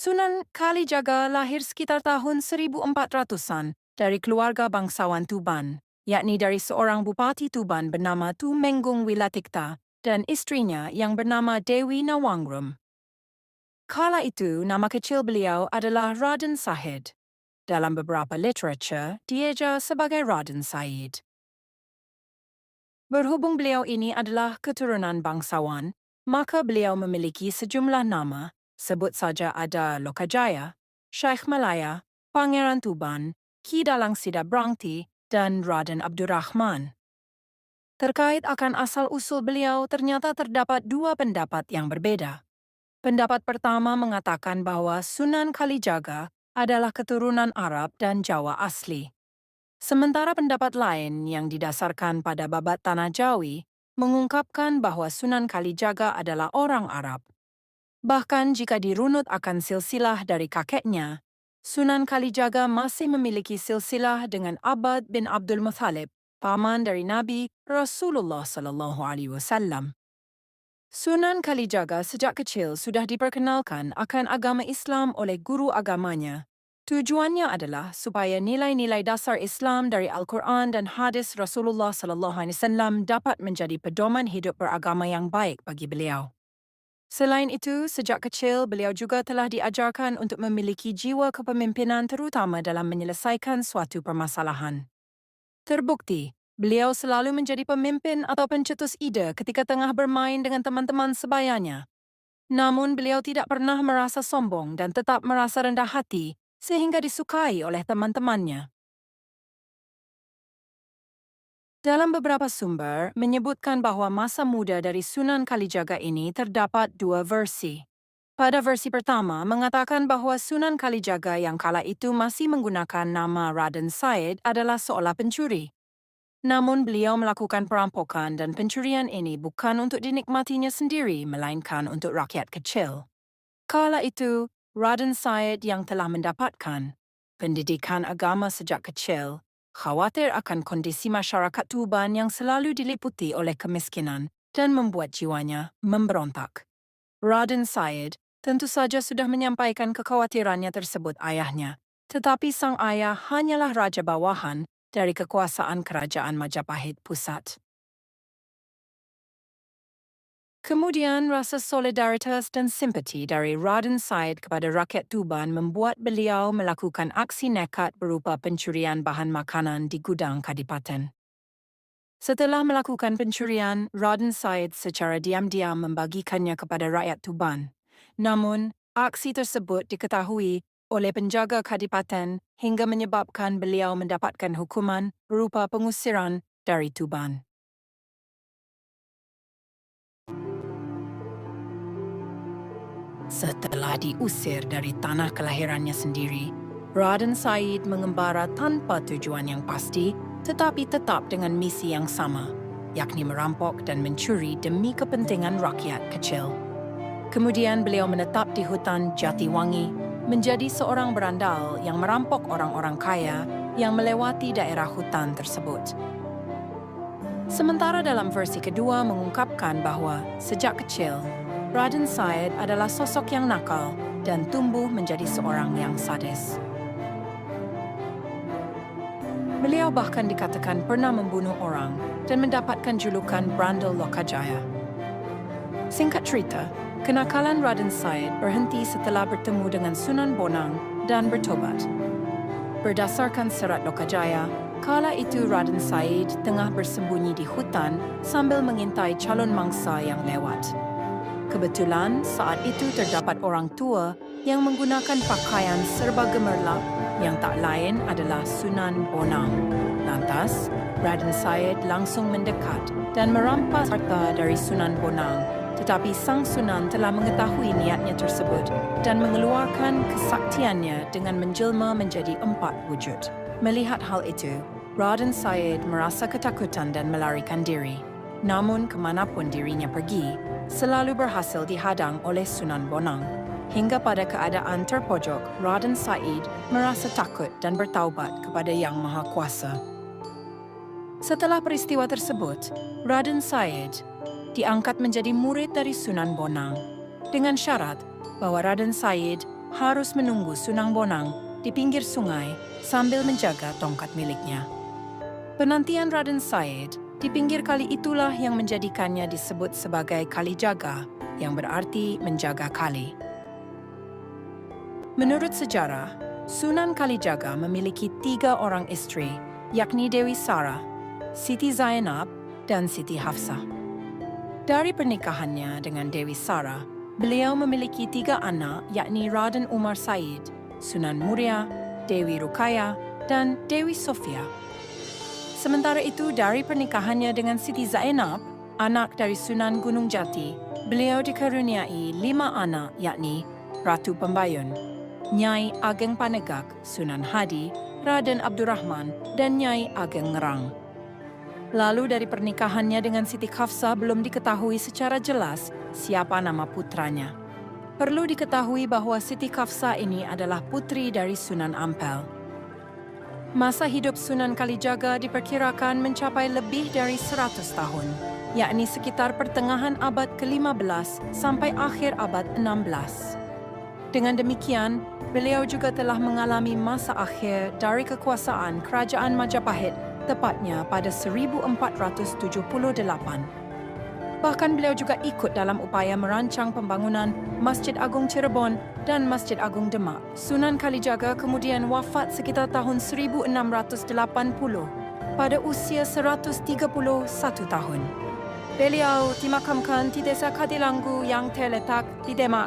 Sunan Kalijaga lahir sekitar tahun 1400-an dari keluarga bangsawan Tuban, yakni dari seorang bupati Tuban bernama Tumenggung Wilatikta dan istrinya yang bernama Dewi Nawangrum. Kala itu, nama kecil beliau adalah Raden Sahid. Dalam beberapa literatur, dieja sebagai Raden Said. Berhubung beliau ini adalah keturunan bangsawan, maka beliau memiliki sejumlah nama, sebut saja ada Lokajaya, Syekh Malaya, Pangeran Tuban, Ki Dalang Sidabrangti, dan Raden Abdurrahman. Terkait akan asal-usul beliau, ternyata terdapat dua pendapat yang berbeda. Pendapat pertama mengatakan bahwa Sunan Kalijaga adalah keturunan Arab dan Jawa asli. Sementara pendapat lain yang didasarkan pada babat Tanah Jawi mengungkapkan bahwa Sunan Kalijaga adalah orang Arab. Bahkan jika dirunut akan silsilah dari kakeknya, Sunan Kalijaga masih memiliki silsilah dengan Abbad bin Abdul Muthalib, paman dari Nabi Rasulullah SAW. Sunan Kalijaga sejak kecil sudah diperkenalkan akan agama Islam oleh guru agamanya. Tujuannya adalah supaya nilai-nilai dasar Islam dari Al-Quran dan hadis Rasulullah SAW dapat menjadi pedoman hidup beragama yang baik bagi beliau. Selain itu, sejak kecil beliau juga telah diajarkan untuk memiliki jiwa kepemimpinan terutama dalam menyelesaikan suatu permasalahan. Terbukti, beliau selalu menjadi pemimpin atau pencetus ide ketika tengah bermain dengan teman-teman sebayanya. Namun beliau tidak pernah merasa sombong dan tetap merasa rendah hati sehingga disukai oleh teman-temannya. Dalam beberapa sumber menyebutkan bahwa masa muda dari Sunan Kalijaga ini terdapat dua versi. Pada versi pertama mengatakan bahwa Sunan Kalijaga yang kala itu masih menggunakan nama Raden Said adalah seolah pencuri. Namun beliau melakukan perampokan dan pencurian ini bukan untuk dinikmatinya sendiri, melainkan untuk rakyat kecil. Kala itu, Raden Said yang telah mendapatkan pendidikan agama sejak kecil, khawatir akan kondisi masyarakat Tuban yang selalu diliputi oleh kemiskinan dan membuat jiwanya memberontak. Raden Said tentu saja sudah menyampaikan kekhawatirannya tersebut ayahnya, tetapi sang ayah hanyalah raja bawahan dari kekuasaan kerajaan Majapahit Pusat. Kemudian rasa solidaritas dan simpati dari Raden Said kepada rakyat Tuban membuat beliau melakukan aksi nekat berupa pencurian bahan makanan di gudang kadipaten. Setelah melakukan pencurian, Raden Said secara diam-diam membagikannya kepada rakyat Tuban. Namun, aksi tersebut diketahui oleh penjaga kadipaten hingga menyebabkan beliau mendapatkan hukuman berupa pengusiran dari Tuban. Setelah diusir dari tanah kelahirannya sendiri, Raden Said mengembara tanpa tujuan yang pasti, tetapi tetap dengan misi yang sama, yakni merampok dan mencuri demi kepentingan rakyat kecil. Kemudian beliau menetap di hutan Jatiwangi, menjadi seorang berandal yang merampok orang-orang kaya yang melewati daerah hutan tersebut. Sementara dalam versi kedua mengungkapkan bahwa sejak kecil, Raden Said adalah sosok yang nakal dan tumbuh menjadi seorang yang sadis. Beliau bahkan dikatakan pernah membunuh orang dan mendapatkan julukan Brandel Lokajaya. Singkat cerita, kenakalan Raden Said berhenti setelah bertemu dengan Sunan Bonang dan bertobat. Berdasarkan serat Lokajaya, kala itu Raden Said tengah bersembunyi di hutan sambil mengintai calon mangsa yang lewat. Kebetulan saat itu terdapat orang tua yang menggunakan pakaian serba gemerlap yang tak lain adalah Sunan Bonang. Lantas, Raden Said langsung mendekat dan merampas harta dari Sunan Bonang. Tetapi sang Sunan telah mengetahui niatnya tersebut dan mengeluarkan kesaktiannya dengan menjelma menjadi 4 wujud. Melihat hal itu, Raden Said merasa ketakutan dan melarikan diri. Namun kemanapun dirinya pergi, selalu berhasil dihadang oleh Sunan Bonang. Hingga pada keadaan terpojok, Raden Said merasa takut dan bertaubat kepada Yang Maha Kuasa. Setelah peristiwa tersebut, Raden Said diangkat menjadi murid dari Sunan Bonang dengan syarat bahwa Raden Said harus menunggu Sunang Bonang di pinggir sungai sambil menjaga tongkat miliknya. Penantian Raden Said di pinggir kali itulah yang menjadikannya disebut sebagai Kalijaga, yang berarti menjaga kali. Menurut sejarah, Sunan Kalijaga memiliki 3 orang istri, yakni Dewi Sara, Siti Zainab, dan Siti Hafsah. Dari pernikahannya dengan Dewi Sara, beliau memiliki 3 anak, yakni Raden Umar Said, Sunan Muria, Dewi Rukaya, dan Dewi Sofia. Sementara itu, dari pernikahannya dengan Siti Zainab, anak dari Sunan Gunung Jati, beliau dikaruniai 5 anak, yakni Ratu Pembayun, Nyai Ageng Panegak, Sunan Hadi, Raden Abdurrahman, dan Nyai Ageng Ngerang. Lalu dari pernikahannya dengan Siti Hafsah belum diketahui secara jelas siapa nama putranya. Perlu diketahui bahwa Siti Hafsah ini adalah putri dari Sunan Ampel. Masa hidup Sunan Kalijaga diperkirakan mencapai lebih dari 100 tahun, yakni sekitar pertengahan abad ke-15 sampai akhir abad 16. Dengan demikian, beliau juga telah mengalami masa akhir dari kekuasaan Kerajaan Majapahit tepatnya pada 1478. Bahkan beliau juga ikut dalam upaya merancang pembangunan Masjid Agung Cirebon dan Masjid Agung Demak. Sunan Kalijaga kemudian wafat sekitar tahun 1680 pada usia 131 tahun. Beliau dimakamkan di Desa Kadilanggu yang terletak di Demak.